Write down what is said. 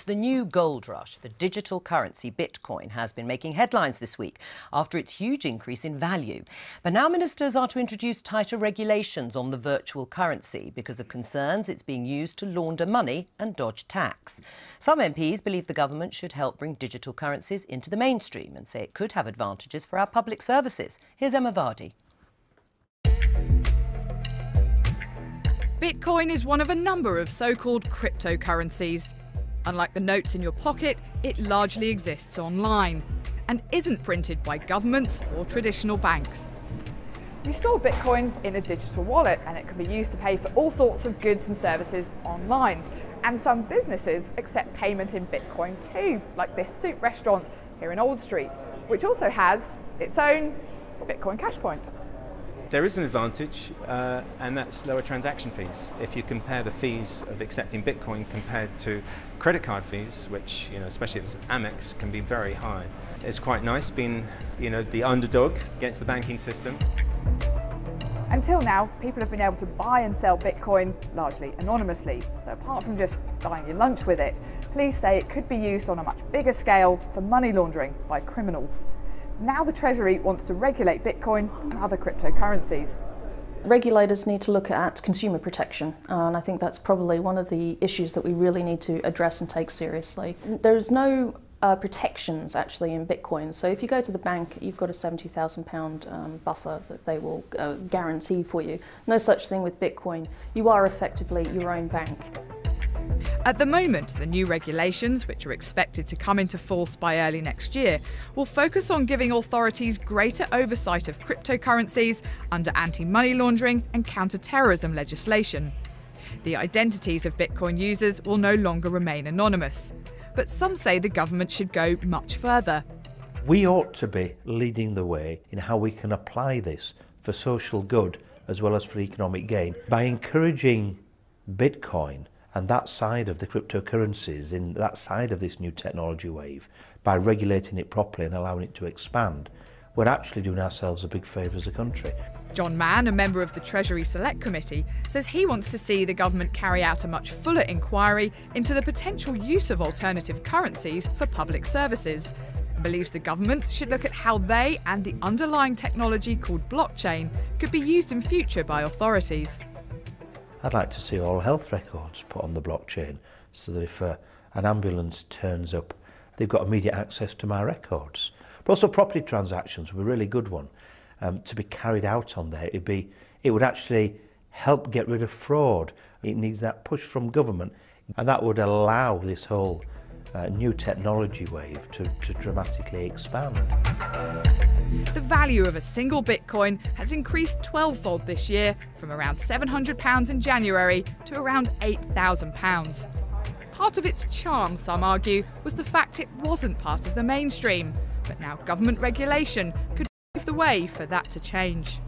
It's the new gold rush. The digital currency Bitcoin has been making headlines this week after its huge increase in value. But now ministers are to introduce tighter regulations on the virtual currency because of concerns it's being used to launder money and dodge tax. Some MPs believe the government should help bring digital currencies into the mainstream and say it could have advantages for our public services. Here's Emma Vardy. Bitcoin is one of a number of so-called cryptocurrencies. Unlike the notes in your pocket, it largely exists online and isn't printed by governments or traditional banks. You store Bitcoin in a digital wallet and it can be used to pay for all sorts of goods and services online. And some businesses accept payment in Bitcoin too, like this soup restaurant here in Old Street, which also has its own Bitcoin cash point. There is an advantage, and that's lower transaction fees. If you compare the fees of accepting Bitcoin compared to credit card fees, which, especially if it's Amex, can be very high. It's quite nice being, the underdog against the banking system. Until now, people have been able to buy and sell Bitcoin largely anonymously. So apart from just buying your lunch with it, police say it could be used on a much bigger scale for money laundering by criminals. Now the Treasury wants to regulate Bitcoin and other cryptocurrencies. Regulators need to look at consumer protection, and I think that's probably one of the issues that we really need to address and take seriously. There's no protections actually in Bitcoin, so if you go to the bank, you've got a £70,000 buffer that they will guarantee for you. No such thing with Bitcoin. You are effectively your own bank. At the moment, the new regulations, which are expected to come into force by early next year, will focus on giving authorities greater oversight of cryptocurrencies under anti-money laundering and counter-terrorism legislation. The identities of Bitcoin users will no longer remain anonymous, but some say the government should go much further. We ought to be leading the way in how we can apply this for social good as well as for economic gain by encouraging Bitcoin and that side of the cryptocurrencies, in that side of this new technology wave, by regulating it properly and allowing it to expand. We're actually doing ourselves a big favour as a country. John Mann, a member of the Treasury Select Committee, says he wants to see the government carry out a much fuller inquiry into the potential use of alternative currencies for public services, and believes the government should look at how they and the underlying technology called blockchain could be used in future by authorities. I'd like to see all health records put on the blockchain so that if an ambulance turns up, they've got immediate access to my records. But also property transactions would be a really good one to be carried out on there. It would actually help get rid of fraud. It needs that push from government, and that would allow this whole new technology wave to dramatically expand. The value of a single Bitcoin has increased 12-fold this year, from around £700 in January to around £8,000. Part of its charm, some argue, was the fact it wasn't part of the mainstream, but now government regulation could pave the way for that to change.